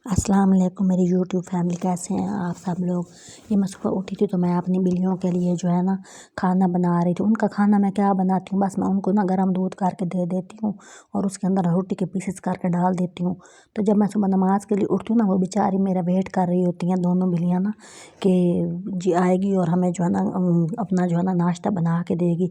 अस्सलाम वालेकुम मेरी यूट्यूब फैमिली, कैसे हैं आप सब लोग। ये मैं सुबह उठी थी तो मैं अपनी बिल्लियों के लिए जो है ना खाना बना रही थी। उनका खाना मैं क्या बनाती हूँ, बस मैं उनको ना गर्म दूध करके दे देती हूँ और उसके अंदर रोटी के पीसेस करके डाल देती हूँ। तो जब मैं सुबह नमाज के लिए उठती हूँ ना, वो बेचारी मेरा वेट कर रही होती हैं दोनों बिल्लियाँ ना, कि जी आएगी और हमें जो है ना अपना जो है ना नाश्ता बना के देगी।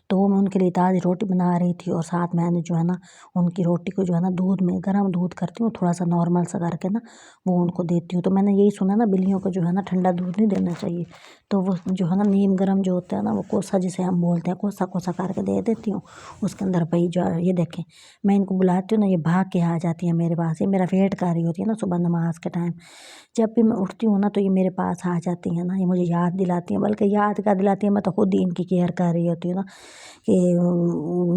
तो वो मैं उनके लिए ताज़ी रोटी बना रही थी और साथ मैंने जो है ना उनकी रोटी को जो है ना दूध में गर्म दूध करती हूँ, थोड़ा सा नॉर्मल सा करके ना वो उनको देती हूँ। तो मैंने यही सुना ना, बिल्लियों को जो है ना ठंडा दूध नहीं देना चाहिए। तो वो जो है ना नीम गर्म जो होता है ना, वो कोसा जिसे हम बोलते हैं, कोसा कोसा करके दे देती हूँ। उसके अंदर भाई जो ये देखें, मैं इनको बुलाती हूँ ना, ये भाग के आ जाती है मेरे पास। ये मेरा वेट कर रही होती है ना सुबह नमाज के टाइम। जब भी मैं उठती हूँ ना तो ये मेरे पास आ जाती हैं ना, ये मुझे याद दिलाती हैं, बल्कि याद क्या दिलाती है, मैं तो खुद ही इनकी केयर कर रही होती हूँ ना। कि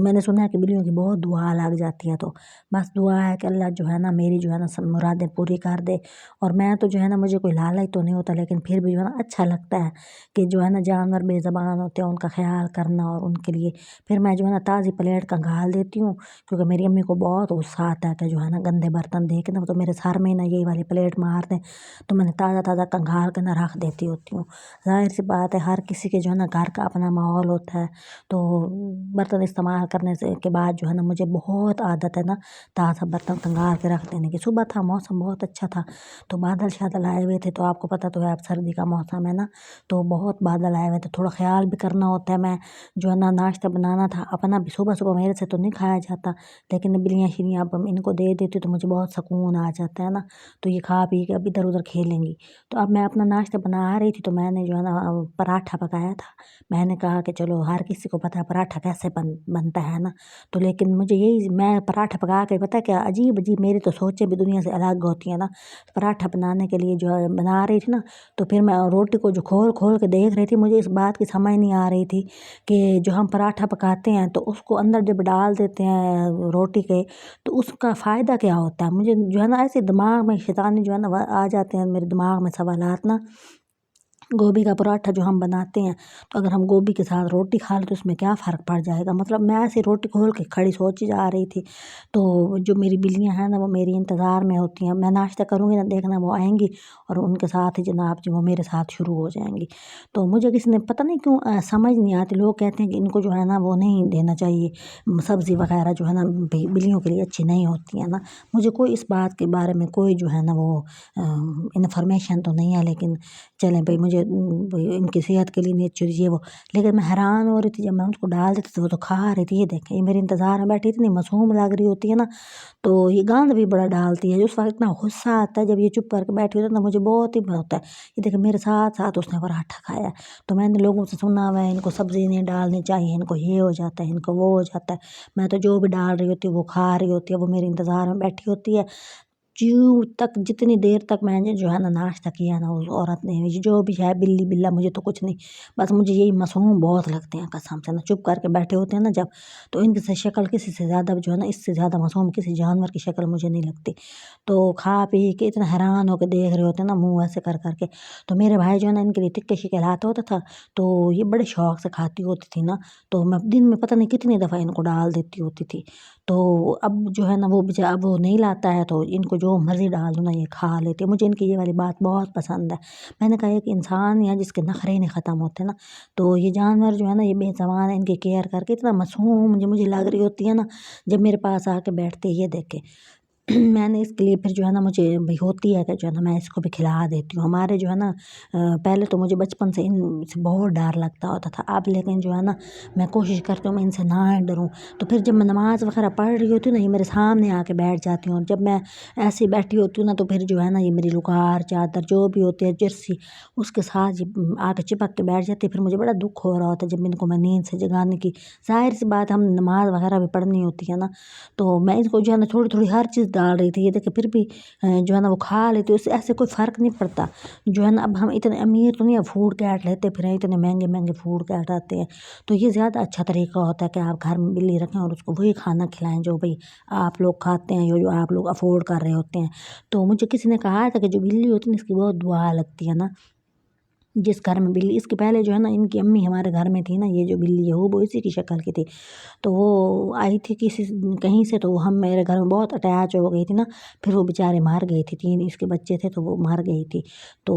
मैंने सुना है कि बिल्लियों की बहुत दुआ लग जाती है। तो बस दुआ है कि अल्लाह जो है ना मेरी जो है ना सब मुरादें पूरी कर दे। और मैं तो जो है ना, मुझे कोई लालच तो नहीं होता, लेकिन फिर भी जो है ना अच्छा लगता है कि जो है ना जानवर बेज़बान होते हैं, उनका ख्याल करना। और उनके लिए फिर मैं जो है ना ताज़ी प्लेट कंघाल देती हूँ, क्योंकि मेरी अम्मी को बहुत गुस्सा आता है कि जो है ना गंदे बर्तन दे के ना, तो मेरे सर में ना यही वाली प्लेट मार दें। तो मैंने ताज़ा ताज़ा कंघाल के ना रख देती होती हूँ। ज़ाहिर सी बात है, हर किसी के जो है ना घर का अपना माहौल होता है। तो बर्तन इस्तेमाल करने से के बाद जो है ना मुझे बहुत आदत है ना ताज़ा बर्तन कंघाल के रख देने की। सुबह था, मौसम बहुत अच्छा था, तो बादल शादल आए हुए थे। तो आपको पता तो है, अब सर्दी का मौसम है ना, तो बहुत बादल आए हुए थे। थोड़ा ख्याल भी करना होता है। मैं जो है ना नाश्ता बनाना था अपना भी, सुबह सुबह मेरे से तो नहीं खाया जाता, लेकिन बिल्लियाँ शिलियाँ अब इनको दे देती तो मुझे बहुत सुकून आ जाता है ना। तो ये खा पी के अब इधर उधर खेलेंगी। तो अब मैं अपना नाश्ता बना रही थी, तो मैंने जो है ना पराठा पकाया था। मैंने कहा कि चलो, हर किसी को पता है पराठा कैसे बनता है ना। तो लेकिन मुझे यही, मैं पराठा पका के, पता है क्या, अजीब अजीब मेरी तो सोचें भी दुनिया से अलग होती है ना। पराठा बनाने के लिए जो है बना रही थी ना, तो फिर मैं रोटी को जो खोल खोल के देख रही थी, मुझे इस बात की समझ नहीं आ रही थी कि जो हम पराठा पकाते हैं तो उसको अंदर जब डाल देते हैं रोटी के, तो उसका फ़ायदा क्या होता है। मुझे जो है ना ऐसे दिमाग में शैतानी जो है ना आ जाते हैं मेरे दिमाग में सवालात ना। गोभी का पराठा जो हम बनाते हैं, तो अगर हम गोभी के साथ रोटी खा लें तो उसमें क्या फ़र्क पड़ जाएगा। मतलब मैं ऐसे रोटी खोल के खड़ी सोची जा रही थी। तो जो मेरी बिल्लियाँ हैं ना, वो मेरी इंतज़ार में होती हैं। मैं नाश्ता करूँगी ना, देखना वो आएंगी और उनके साथ ही जनाब जी वो मेरे साथ शुरू हो जाएंगी। तो मुझे किसी ने पता नहीं क्यों समझ नहीं आती, लोग कहते हैं कि इनको जो है ना वो नहीं देना चाहिए, सब्ज़ी वगैरह जो है ना बिल्लियों के लिए अच्छी नहीं होती है ना। मुझे कोई इस बात के बारे में कोई जो है ना वो इन्फॉर्मेशन तो नहीं है, लेकिन चलें भाई, मुझे भाई इनकी सेहत के लिए नहीं अच्छी होती ये वो। लेकिन मैं हैरान हो रही थी, जब मैं उसको डाल देती थी वो तो खा रही थी। ये देखें, ये मेरे इंतज़ार में बैठी, इतनी मासूम लग रही होती है ना। तो ये गंद भी बड़ा डालती है। उस वक्त इतना गुस्सा आता है जब ये चुप करके बैठी होती है ना, मुझे बहुत ही होता है। ये देखें, मेरे साथ साथ उसने पराठा खाया है। तो मैंने लोगों से सुना हुआ है इनको सब्ज़ी नहीं डालनी चाहिए, इनको ये हो जाता है, इनको वो हो जाता है। मैं तो जो भी डाल रही होती हूँ वो खा रही होती है, वो मेरे इंतज़ार में बैठी होती है। ज्यों तक, जितनी देर तक मैंने जो है ना नाश्ता किया ना, उस औरत ने, जो भी है बिल्ली बिल्ला मुझे तो कुछ नहीं, बस मुझे यही मासूम बहुत लगते हैं कसम से ना। चुप करके बैठे होते हैं ना जब, तो इनकी से शक्ल किसी से ज़्यादा जो है ना, इससे ज़्यादा मासूम किसी जानवर की शक्ल मुझे नहीं लगती। तो खा पी के इतना हैरान होकर देख रहे होते हैं ना, मुँह ऐसे कर करके। तो मेरे भाई जो है ना, इनके लिए टिक्के शिके लाता होता था, तो ये बड़े शौक से खाती होती थी ना। तो मैं दिन में पता नहीं कितनी दफ़ा इनको डाल देती होती थी। तो अब जो है ना वो बेचारा, अब वो नहीं लाता है, तो इनको जो मर्ज़ी डाल दो ना, ये खा लेते हैं। मुझे इनकी ये वाली बात बहुत पसंद है। मैंने कहा, एक इंसान है जिसके नखरे ही नहीं ख़त्म होते ना, तो ये जानवर जो है ना, ये बेज़ुबान है, इनकी केयर करके इतना मासूम मुझे लग रही होती है ना, जब मेरे पास आके बैठते ही। ये देख के मैंने इसके लिए फिर जो है ना, मुझे भाई होती है कि जो है ना मैं इसको भी खिला देती हूँ। हमारे जो है ना पहले तो मुझे बचपन से इनसे बहुत डर लगता होता था, अब लेकिन जो है ना मैं कोशिश करती हूँ मैं इनसे ना डरूँ। तो फिर जब मैं नमाज़ वगैरह पढ़ रही होती हूँ ना, ये मेरे सामने आके बैठ जाती हूँ। और जब मैं ऐसे ही बैठी होती हूँ ना, तो फिर जो है ना ये मेरी लुगार चादर जो भी होती है जर्सी, उसके साथ ये आके चिपक के बैठ जाती है। फिर मुझे बड़ा दुख हो रहा होता है जब इनको मैं नींद से जगाने की, ज़ाहिर सी बात, हम नमाज़ वगैरह भी पढ़नी होती है ना। तो मैं इसको जो है ना थोड़ी थोड़ी हर चीज़ डाल रही थी। ये देखिए, फिर भी जो है ना वो खा लेती, उससे ऐसे कोई फ़र्क नहीं पड़ता। जो है ना, अब हम इतने अमीर तो नहीं है फूड कैट लेते फिर, इतने महंगे महंगे फूड कैट आते हैं। तो ये ज़्यादा अच्छा तरीका होता है कि आप घर में बिल्ली रखें और उसको वही खाना खिलाएं जो भाई आप लोग खाते हैं, जो आप लोग अफोर्ड कर रहे होते हैं। तो मुझे किसी ने कहा था कि जो बिल्ली होती है ना, इसकी बहुत दुआ लगती है ना। जिस घर में बिल्ली, इसके पहले जो है ना इनकी अम्मी हमारे घर में थी ना, ये जो बिल्ली है वो इसी की शक्ल की थी। तो वो आई थी कहीं से, तो हम मेरे घर में बहुत अटैच हो गई थी ना, फिर वो बेचारे मार गई थी, 3 इसके बच्चे थे तो वो मार गई थी। तो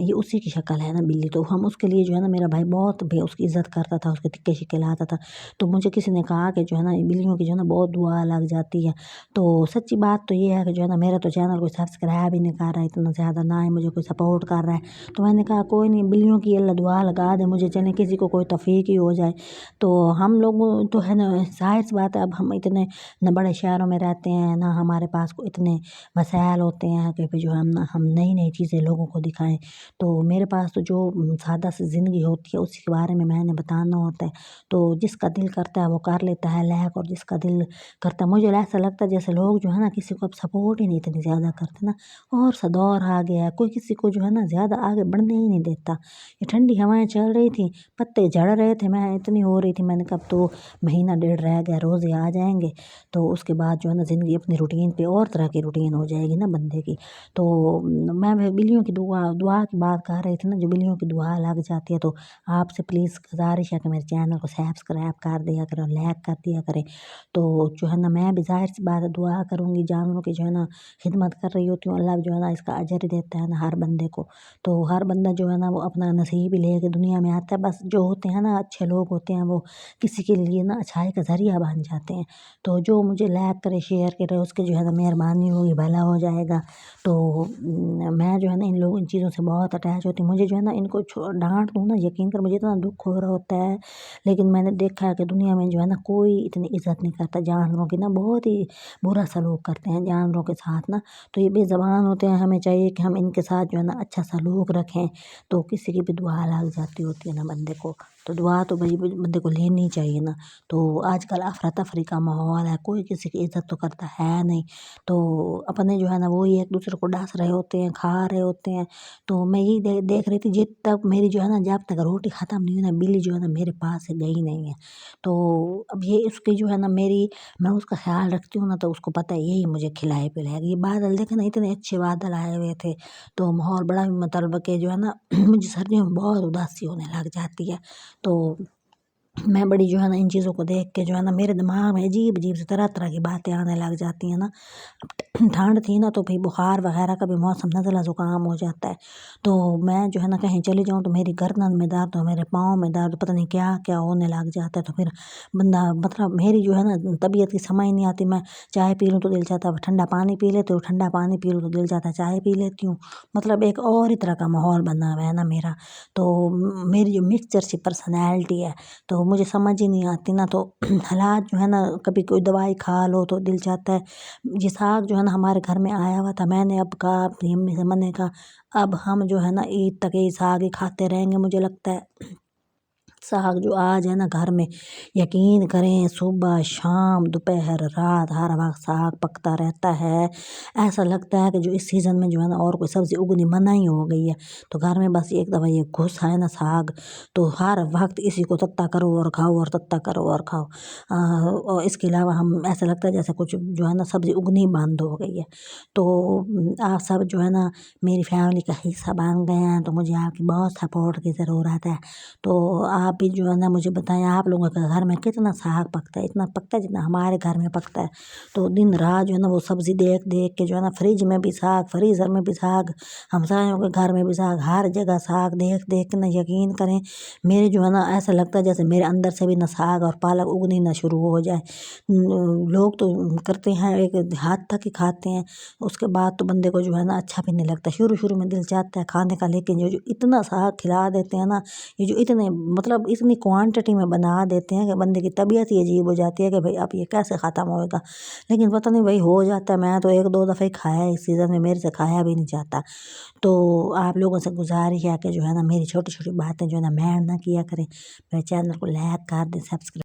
ये उसी की शक्ल है ना बिल्ली। तो हम उसके लिए जो है ना, मेरा भाई बहुत भी उसकी इज़्ज़त करता था, उसके तिक्के शिक्के लाता था। तो मुझे किसी ने कहा कि जो है ना बिल्लियों की जो है ना बहुत दुआ लग जाती है। तो सच्ची बात तो ये है कि जो है ना मेरा तो चैनल कोई सब्सक्राइब ही नहीं कर रहा है इतना ज़्यादा, ना ही मुझे कोई सपोर्ट कर रहा है। तो मैंने कहा कोई नहीं, बिल्लियों की अल्लाह दुआ लगा दे मुझे, चलें किसी को कोई तौफीक ही हो जाए। तो हम लोग तो है ना, ज़ाहिर सी बात है, अब हम इतने न बड़े शहरों में रहते हैं, ना हमारे पास इतने वसाइल होते हैं कि जो हम नई नई चीज़ें लोगों को दिखाएं। तो मेरे पास तो जो सादा सी ज़िंदगी होती है उसी के बारे में मैंने बताना होता है। तो जिसका दिल करता है वो कर लेता है लाइक, और जिसका दिल करता है, मुझे ऐसा लगता है जैसे लोग जो है ना किसी को अब सपोर्ट ही नहीं इतनी ज़्यादा करते ना। और सा दौर आ गया है, कोई किसी को जो है ना ज़्यादा आगे बढ़ने ही नहीं देता। ये ठंडी हवाएं चल रही थी, पत्ते झड़ रहे थे, मैं इतनी हो रही थी, मैंने कब तो महीना डेढ़ रह गया, रोज़े आ जाएंगे। तो उसके बाद जो है ना ज़िंदगी अपनी रूटीन पे और तरह की रूटीन हो जाएगी ना बंदे की। तो मैं बिल्लियों की दुआ की बात कर रही थी ना, जो बिल्लियों की दुआ लग जाती है। तो आपसे प्लीज़ गुजारिश है कि मेरे चैनल को सब्सक्राइब कर दिया करें और लाइक कर दिया करें। तो जो है ना मैं भी ज़ाहिर सी बात है दुआ करूँगी, जानवरों की जो है ना खिदमत कर रही होती हूँ, अल्लाह जो है ना इसका अजर ही देता है ना हर बंदे को। तो हर बंदा जो है ना वो अपना नसीब ही लेके दुनिया में आता है। बस जो होते हैं ना अच्छे लोग होते हैं, वो किसी के लिए ना अच्छाई का ज़रिया बन जाते हैं। तो जो मुझे लाइक करे शेयर करे उसके जो है ना मेहरबानी होगी, भला हो जाएगा। तो मैं जो है ना इन चीज़ों से बहुत अटैच होती हूँ। मुझे जो है ना इनको डांट दूँ ना, यकीन कर मुझे इतना दुख हो रहा होता है। लेकिन मैंने देखा है कि दुनिया में जो है ना कोई इतनी इज्जत नहीं करता जानवरों की ना, बहुत ही बुरा सलूक करते हैं जानवरों के साथ ना। तो ये बेज़बान होते हैं, हमें चाहिए कि हम इनके साथ जो है ना अच्छा सलूक रखें। तो किसी की भी दुआ लग जाती होती है ना बंदे को, तो दुआ तो भाई बंदे को लेनी चाहिए ना। तो आजकल अफरा तफरी का माहौल है, कोई किसी की इज्जत तो करता है नहीं। तो अपने जो है ना वो ही एक दूसरे को डस रहे होते हैं, खा रहे होते हैं। तो मैं यही देख रही थी, जब तक मेरी जो है ना जब तक रोटी ख़त्म नहीं हुई ना, बिल्ली जो है ना मेरे पास से गई नहीं है। तो अब ये उसकी जो है ना मैं उसका ख्याल रखती हूँ ना, तो उसको पता है यही मुझे खिलाए पिलाएगी। ये बादल देखे ना, इतने अच्छे बादल आए हुए थे, तो माहौल बड़ा मतलब के जो है ना मुझे सर्दियों में बहुत उदासी होने लग जाती है। तो मैं बड़ी जो है ना इन चीज़ों को देख के जो है ना मेरे दिमाग में अजीब अजीब सी तरह तरह की बातें आने लग जाती हैं ना। अब ठंड थी ना, तो भाई बुखार वगैरह का भी मौसम, नज़ला ज़ुकाम हो जाता है। तो मैं जो है ना कहीं चली जाऊँ तो मेरी गर्दन में दर्द और मेरे पाँव में दर्द, पता नहीं क्या क्या होने लग जाता है। तो फिर बंदा मतलब मेरी जो है ना तबीयत की समझ नहीं आती। मैं चाय पी लूँ तो दिल चाहता है ठंडा पानी पी लेती हूँ, ठंडा पानी पी लूँ तो दिल चाहता है चाय पी लेती हूँ। मतलब एक और ही तरह का माहौल बना हुआ है ना मेरा। तो मेरी जो मिक्सचर सी पर्सनैलिटी है, तो मुझे समझ ही नहीं आती ना। तो हालात जो है ना, कभी कोई दवाई खा लो तो दिल चाहता है। ये साग जो है ना हमारे घर में आया हुआ था, मैंने अब कहा अपनी अम्मी से, मैंने कहा अब हम जो है ना ईद तक ये साग ही खाते रहेंगे। मुझे लगता है साग जो आज है ना घर में, यकीन करें सुबह शाम दोपहर रात हर वक्त साग पकता रहता है। ऐसा लगता है कि जो इस सीज़न में जो है ना और कोई सब्ज़ी उगनी मना ही हो गई है। तो घर में बस एक दफ़ा ये घुसा है ना साग, तो हर वक्त इसी को तत्ता करो और खाओ और तत्ता करो और खाओ। और इसके अलावा हम ऐसा लगता है जैसे कुछ जो है ना सब्ज़ी उगनी बंद हो गई है। तो आप सब जो है ना मेरी फैमिली का हिस्सा बन गए हैं, तो मुझे आपकी बहुत सपोर्ट की ज़रूरत है। तो आप भी जो है ना मुझे बताएं आप लोगों के घर में कितना साग पकता है, इतना पकता है जितना हमारे घर में पकता है। तो दिन रात जो है ना वो सब्ज़ी देख देख के जो है ना फ्रिज में भी साग, फ्रीज़र में भी साग, हमसायों के घर में भी साग, हर जगह साग देख देख के ना यकीन करें मेरे जो है ना ऐसा लगता है जैसे मेरे अंदर से भी ना साग और पालक उगनी ना शुरू हो जाए। लोग तो करते हैं एक हाथ तक ही खाते हैं, उसके बाद तो बंदे को जो है ना अच्छा भी नहीं लगता। शुरू शुरू में दिल चाहता है खाने का, लेकिन जो इतना साग खिला देते हैं ना, ये जो इतने मतलब इतनी क्वांटिटी में बना देते हैं कि बंदे की तबीयत ही अजीब हो जाती है कि भाई अब ये कैसे ख़त्म होएगा। लेकिन पता नहीं भाई हो जाता है। मैं तो एक दो दफ़े खाया है इस सीज़न में, मेरे से खाया भी नहीं जाता। तो आप लोगों से गुजारिश है कि जो है ना मेरी छोटी छोटी बातें जो है ना मैंड ना किया करें। मेरे चैनल को लाइक कर दें, सब्सक्राइब